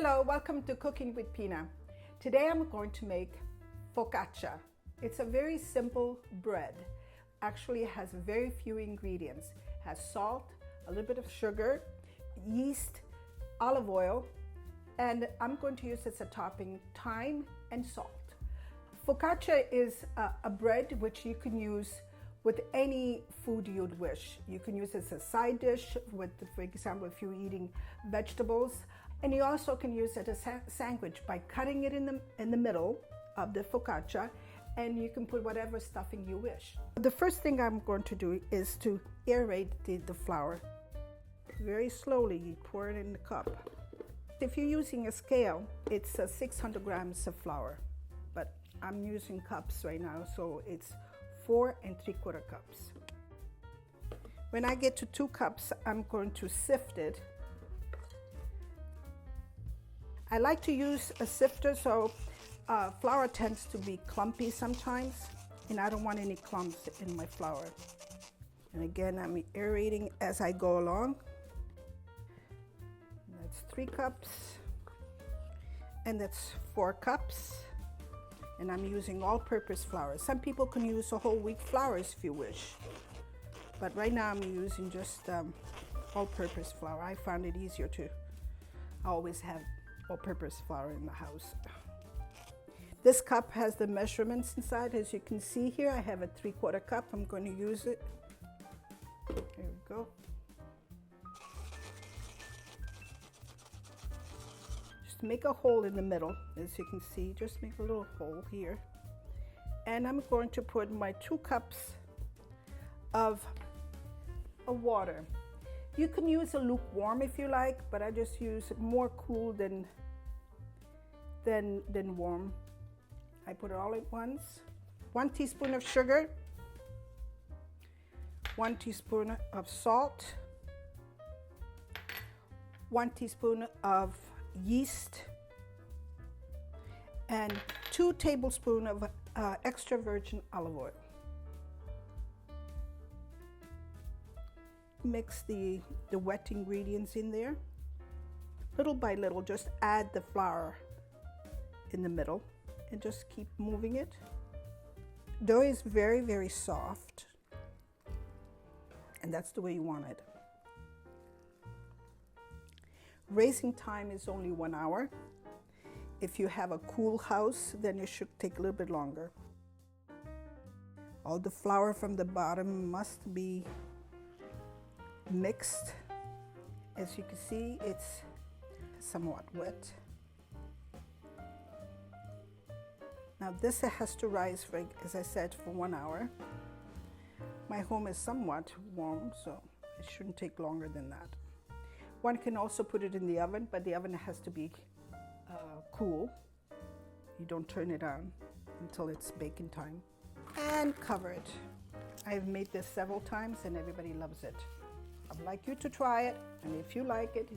Hello, welcome to Cooking with Pina. Today I'm going to make focaccia. It's a very simple bread. Actually, it has very few ingredients. It has salt, a little bit of sugar, yeast, olive oil, and I'm going to use as a topping thyme and salt. Focaccia is a bread which you can use with any food you'd wish. You can use it as a side dish with, for example, if you're eating vegetables. And you also can use it as a sandwich by cutting it in the middle of the focaccia, and you can put whatever stuffing you wish. The first thing I'm going to do is to aerate the flour. Very slowly, you pour it in the cup. If you're using a scale, it's 600 grams of flour, but I'm using cups right now, so it's 4 3/4 cups. When I get to 2 cups, I'm going to sift it. I like to use a sifter, so flour tends to be clumpy sometimes, and I don't want any clumps in my flour. And again, I'm aerating as I go along. That's 3 cups, and that's 4 cups. And I'm using all-purpose flour. Some people can use a whole wheat flours if you wish, but right now I'm using just all-purpose flour. I found it easier to always have all-purpose flour in the house. This cup has the measurements inside. As you can see here, I have a 3/4 cup. I'm going to use it. There we go. Just make a hole in the middle. As you can see, just make a little hole here. And I'm going to put my 2 cups of water. You can use a lukewarm if you like, but I just use more cool than warm. I put it all at once. 1 teaspoon of sugar, 1 teaspoon of salt, 1 teaspoon of yeast, and 2 tablespoons of extra virgin olive oil. Mix the wet ingredients in there. Little by little, just add the flour in the middle and just keep moving it. Dough is very, very soft, and that's the way you want it. Raising time is only 1 hour. If you have a cool house, then it should take a little bit longer. All the flour from the bottom must be mixed. As you can see, it's somewhat wet. Now this has to rise for, as I said, for 1 hour. My home is somewhat warm, so it shouldn't take longer than that. One can also put it in the oven, but the oven has to be cool. You don't turn it on until it's baking time. And cover it. I've made this several times and everybody loves it. I'd like you to try it, and if you like it,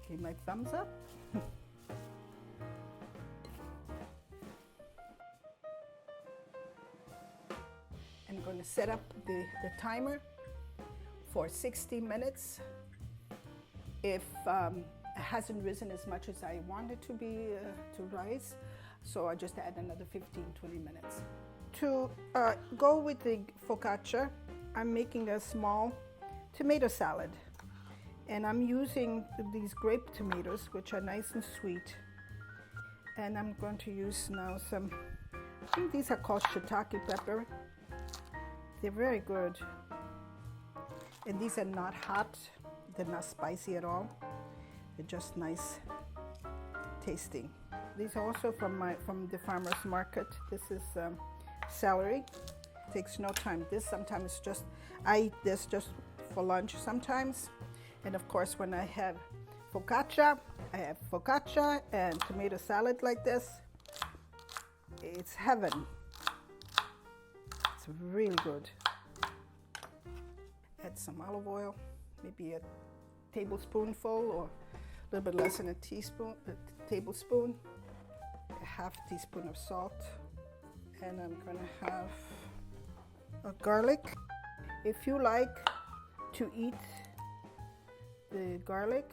give my thumbs up. I'm going to set up the timer for 60 minutes. If it hasn't risen as much as I want it to be to rise, so I just add another 15-20 minutes. To go with the focaccia, I'm making a small tomato salad, and I'm using these grape tomatoes, which are nice and sweet. And I'm going to use now some, I think these are called shiitake pepper. They're very good, and these are not hot. They're not spicy at all. They're just nice tasting. These are also from the farmer's market. This is celery. It takes no time. This sometimes I eat this just for lunch sometimes. And of course, when I have focaccia and tomato salad like this. It's heaven. It's really good. Add some olive oil, maybe a tablespoonful or a little bit less than a tablespoon, a half teaspoon of salt, and I'm gonna have a garlic. If you like to eat the garlic,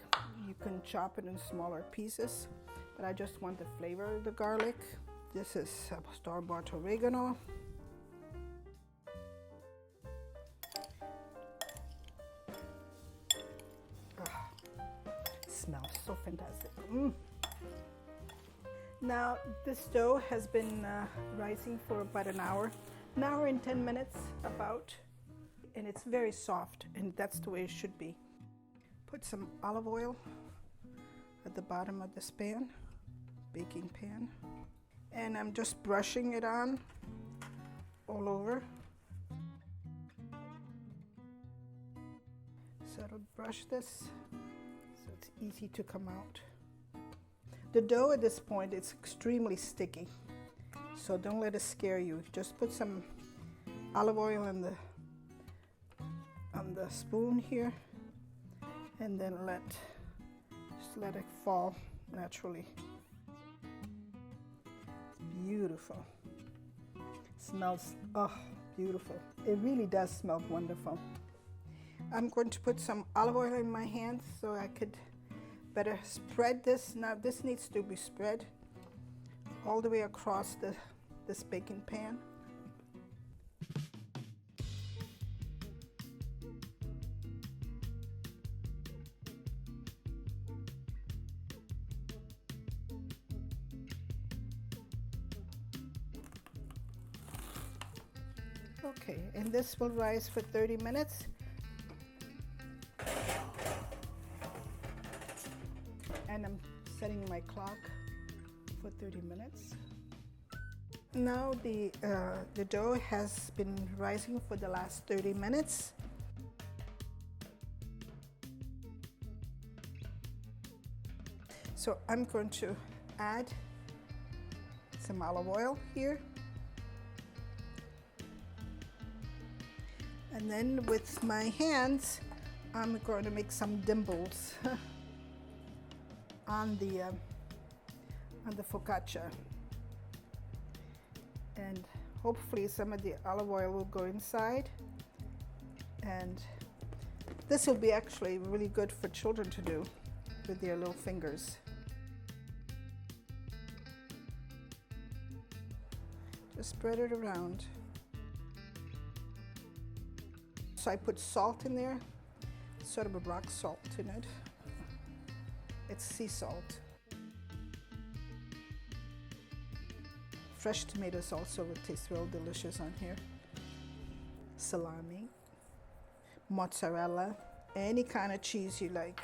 You can chop it in smaller pieces, but I just want the flavor of the garlic. This is store-bought oregano. Smells so fantastic. Now this dough has been rising for about an hour and 10 minutes about, and it's very soft, and that's the way it should be. Put some olive oil at the bottom of this pan, baking pan, and I'm just brushing it on all over. So I'll brush this so it's easy to come out. The dough at this point is extremely sticky, so don't let it scare you. Just put some olive oil on the spoon here, and then just let it fall naturally. It's beautiful. Smells beautiful. It really does smell wonderful. I'm going to put some olive oil in my hands so I could better spread this. Now this needs to be spread all the way across this baking pan. Okay, and this will rise for 30 minutes. And I'm setting my clock for 30 minutes. Now the dough has been rising for the last 30 minutes. So I'm going to add some olive oil here. And then with my hands, I'm going to make some dimples on the focaccia, and hopefully some of the olive oil will go inside, and this will be actually really good for children to do with their little fingers. Just spread it around. So I put salt in there, sort of a rock salt in it. It's sea salt. Fresh tomatoes also would taste real delicious on here. Salami, mozzarella, any kind of cheese you like.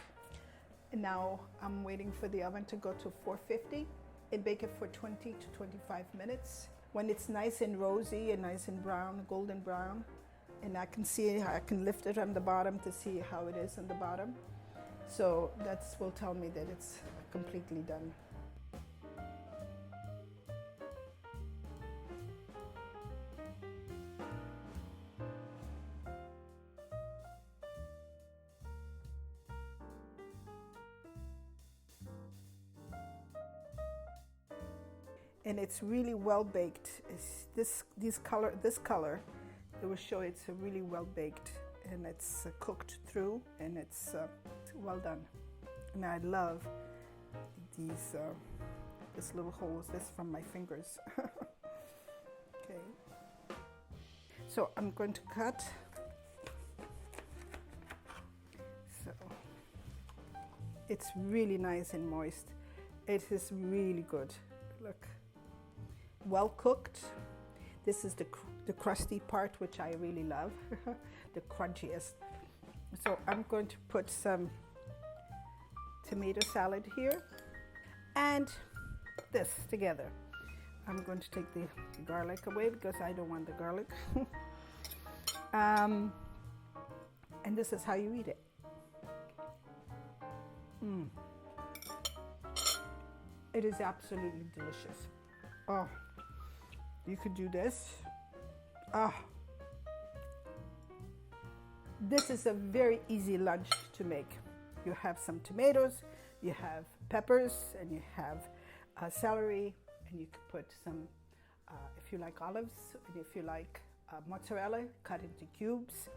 And now I'm waiting for the oven to go to 450 and bake it for 20 to 25 minutes. When it's nice and rosy and nice and brown, golden brown, and I can lift it on the bottom to see how it is on the bottom. So that will tell me that it's completely done. And it's really well baked. It's this color, it will show it's really well baked, and it's cooked through, and it's well done. And I love these little holes. This from my fingers. Okay. So I'm going to cut. So it's really nice and moist. It is really good. Look, well cooked. This is the crusty part, which I really love, the crunchiest. So I'm going to put some tomato salad here and this together. I'm going to take the garlic away because I don't want the garlic. And this is how you eat it. It is absolutely delicious. Oh, you could do this. Oh, this is a very easy lunch to make. You have some tomatoes, you have peppers, and you have celery, and you could put some, if you like olives, and if you like mozzarella, cut into cubes.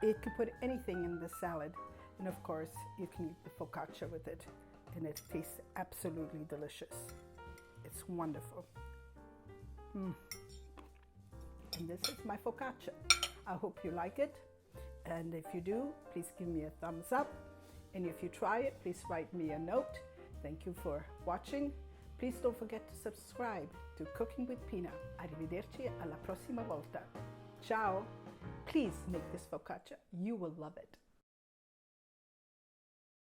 You could put anything in the salad. And of course, you can eat the focaccia with it, and it tastes absolutely delicious. It's wonderful. And this is my focaccia. I hope you like it. And if you do, please give me a thumbs up. And if you try it, please write me a note. Thank you for watching. Please don't forget to subscribe to Cooking with Pina. Arrivederci alla prossima volta. Ciao. Please make this focaccia. You will love it.